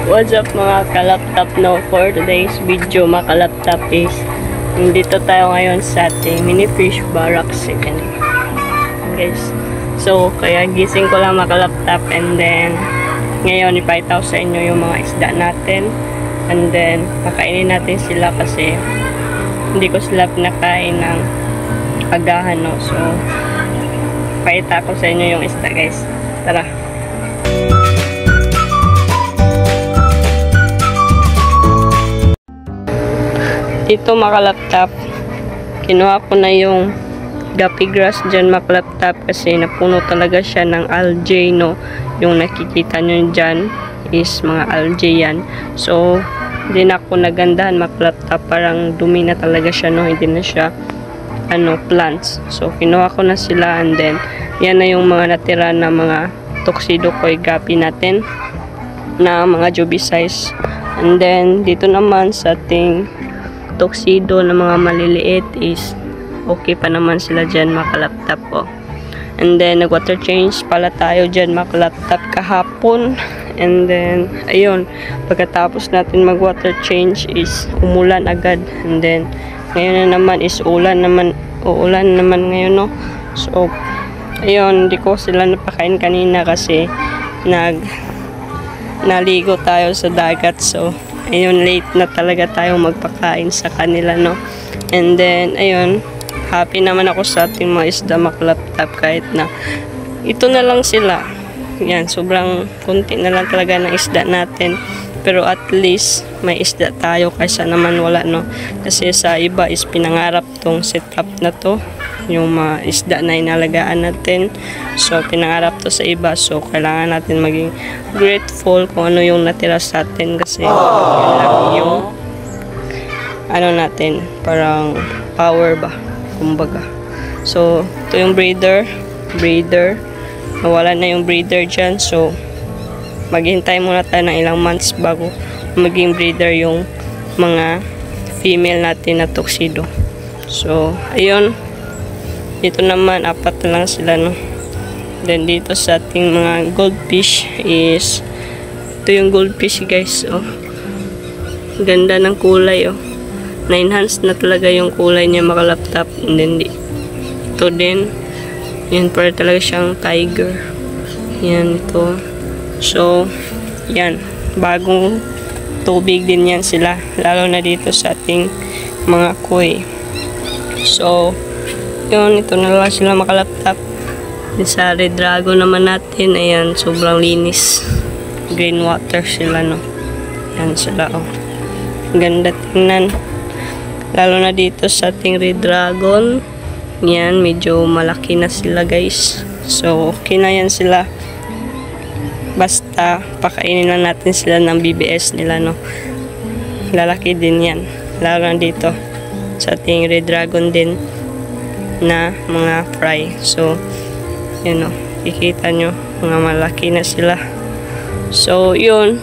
What's up mga kalaptop, no? For today's video mga kalaptop is nandito tayo ngayon sa ating mini fish barracks second. Guys, so kaya gising ko lang mga kalaptop, and then ngayon ipakita ko sa inyo yung mga isda natin, and then pakainin natin sila kasi hindi ko sila pinakain ng agahan, no? So pakita ko sa inyo yung isda, guys. Tara. Dito makalaptop, kinuha ko na yung guppy grass dyan makalaptop kasi napuno talaga siya ng algae, no? Yung nakikita nyo dyan is mga algae yan. So hindi na ako nagandahan makalaptop, parang dumi na talaga siya, no? Hindi na siya plants. So kinuha ko na sila, and then yan na yung mga natira na mga tuxedo koi guppy natin na mga juby size. And then dito naman sa ating tuxedo na mga maliliit is okay pa naman sila dyan makalaptop po. And then nag water change pala tayo dyan makalaptop kahapon, and then ayun, pagkatapos natin mag water change is umulan agad, and then ngayon na naman is uulan naman ngayon, no? So ayun, hindi ko sila napakain kanina kasi naligo tayo sa dagat. So ayun, late na talaga tayo magpakain sa kanila, no? And then ayun, happy naman ako sa ating mga isda makalaptop kahit na ito na lang sila. Yan, sobrang kunti na lang talaga ng isda natin, pero at least may isda tayo kaysa naman wala, no? Kasi sa iba is pinangarap tong setup na to, yung mga isda na inalagaan natin. So pinangarap to sa iba, so kailangan natin maging grateful kung ano yung natira sa atin, kasi yun lang yung natin, parang power ba, kumbaga. So ito yung breeder, nawala na yung breeder dyan, so maghintay muna tayo ng ilang months bago maging breeder yung mga female natin na tuxedo. So ayun, dito naman apat na lang sila, no? Then dito sa ating mga goldfish is ito yung goldfish, guys. Oh, ganda ng kulay, oh. Na-enhance na talaga yung kulay niya makalaptop. And then ito din, yan, para talaga siyang tiger. Yan, ito. So yan, bagong tubig din yan sila, lalo na dito sa ating mga koi. So yun, ito na lang sila makalaptop. Sa red dragon naman natin, ayan, sobrang linis, green water sila, no? Yan sila, oh, ganda tingnan, lalo na dito sa ating red dragon. Yan, medyo malaki na sila, guys. So okay na yan sila, basta pakainin lang natin sila ng BBS nila, no? Lalaki din yan, lalo na dito sa ating red dragon din na mga fry. So yun, no, kikita nyo mga malaki na sila. So yun,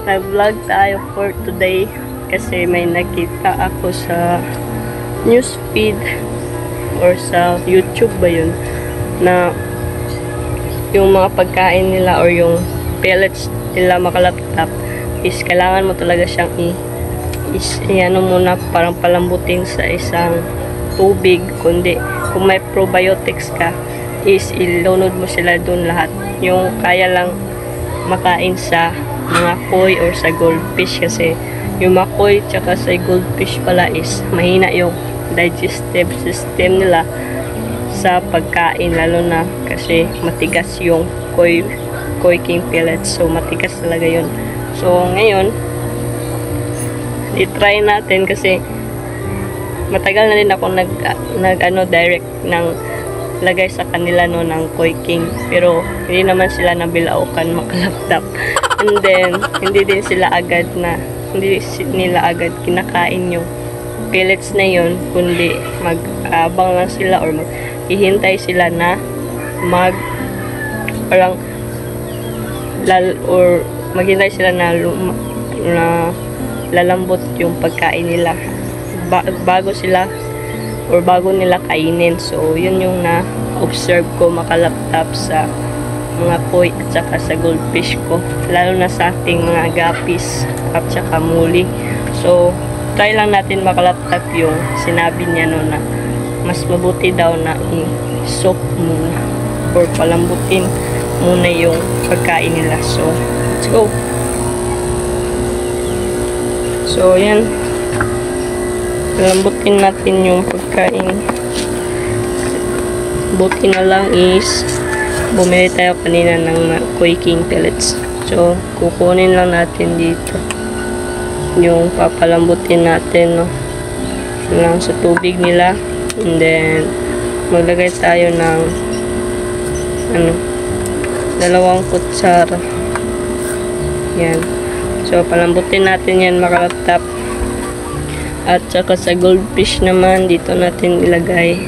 nag-vlog tayo for today kasi may nakita ako sa newsfeed or sa YouTube ba yun, na yung mga pagkain nila or yung pellets nila makalaptop is kailangan mo talaga siyang muna, parang palambutin sa isang tubig, kundi kung may probiotics ka is ilunod mo sila dun lahat, yung kaya lang makain sa mga koi or sa goldfish. Kasi yung mga koi tsaka sa goldfish pala is mahina yung digestive system nila sa pagkain, lalo na kasi matigas yung koi king pellets. So matigas talaga yun. So ngayon i-try natin kasi matagal na rin ako direct ng lagay sa kanila, no, ng koi king, pero hindi naman sila nabilaukan makalaptop. And then hindi nila agad kinakain yung pellets na yun, kundi mag-abang lang sila or maghihintay sila na maghintay sila na lalambot yung pagkain nila bago nila kainin. So yun yung na-observe ko makalaptop sa mga koi at saka sa goldfish ko, lalo na sa ating mga gapis at saka muli. So try lang natin makalaptap yung sinabi niya no na mas mabuti daw na i-soak muna or palambutin muna yung pagkain nila. So let's go. So yan, palambutin natin yung pagkain. Buti na lang is bumili tayo kanina ng Koi King pellets. So kukunin lang natin dito yung papalambutin natin, no, lang sa tubig nila, and then maglagay tayo ng 2 kutsara. Yan. So palambutin natin yan makalaptap. At saka sa goldfish naman, dito natin ilagay.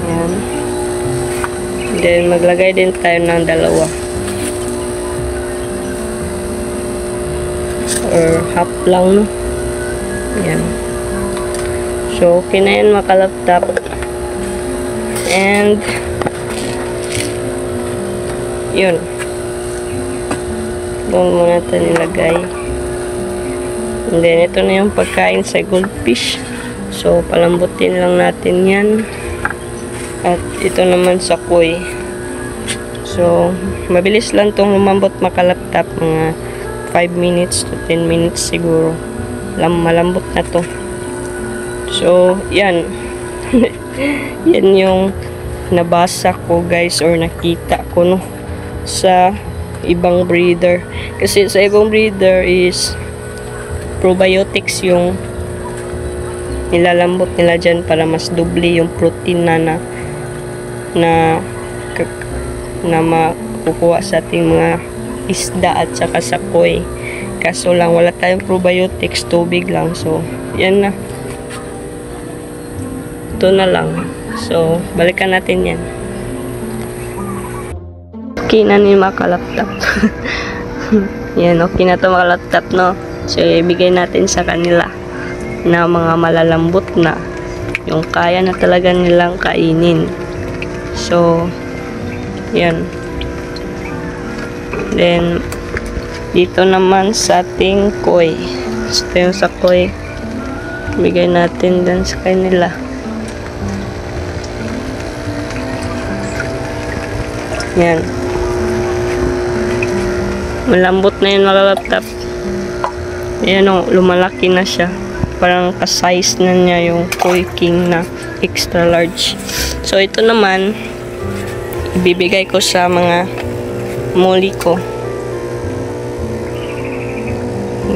Yan. Then maglagay din tayo ng 2 or half lang, no? Yan. So okay na yan makalaptap. And yun, doon muna natin nilagay. And then ito na yung pagkain sa goldfish. So palambutin lang natin yan. At ito naman sa koi. So mabilis lang tong lumambot makalaptap, mga 5 minutes to 10 minutes siguro. Malambot na to. So yan. Yan yung nabasa ko, guys, or nakita ko, no, sa ibang breeder. Kasi sa ibang breeder is probiotics yung nilalambot nila dyan para mas doble yung protein na makukuha sa ating mga isda at saka sa koi. Kaso lang wala tayong probiotics, tubig lang. So yan na, ito na lang. So balikan natin yan. Okay na ni makalaptap. Yan, okay na to makalaptap, no. So ibigay natin sa kanila na mga malalambot na, yung kaya na talaga nilang kainin. So yan. Then dito naman sa ating koi, ito yung sa koi, bigay natin din sa kanila. Yan, malambot na yun makalaptap. Ayan o, lumalaki na siya, parang ka-size na niya yung Koi King na extra large. So ito naman ibibigay ko sa mga muli ko,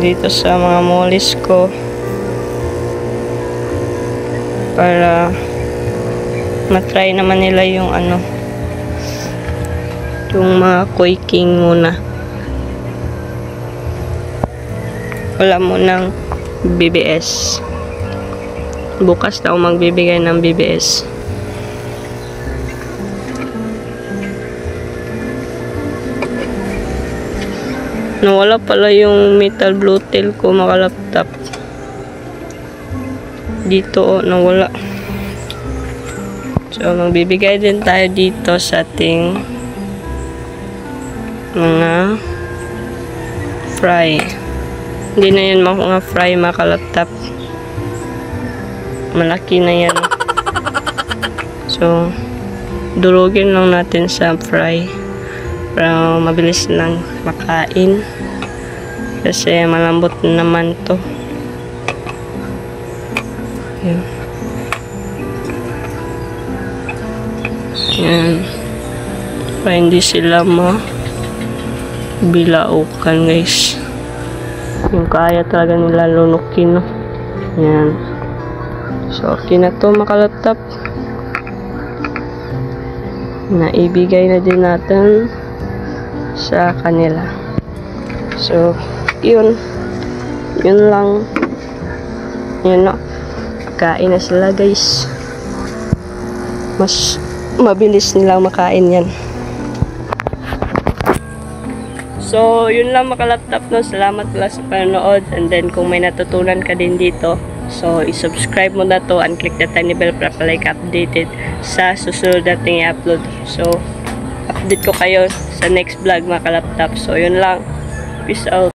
dito sa mga molis ko, para matry naman nila yung yung mga Koi King muna. Wala mo ng BBS. Bukas daw magbibigay ng BBS. Nawala pala yung metal blue tail ko makalaptap. Dito nawala. So magbibigay din tayo dito sa ating mga fry. Hindi na yan mga fry makalaptap. Malaki na yan. So durugin lang natin sa fry para mabilis lang makain. Kasi malambot naman to. Yan. Yan. Para hindi sila bilaukan, guys. Yung kaya talaga nila lunukin, no? Yan. So okay na to makalaptap. Naibigay na din natin sa kanila. So yun lang. Yun na, kain na sila, guys. Mas mabilis nilang makain yan. So yun lang makalaptap, no. Salamat pala sa panonood. And then kung may natutunan ka din dito, so i-subscribe mo na to and click the tiny bell para palike updated sa susunod nating i-upload. So update ko kayo sa next vlog mga kalaptop. So, yun lang. Peace out.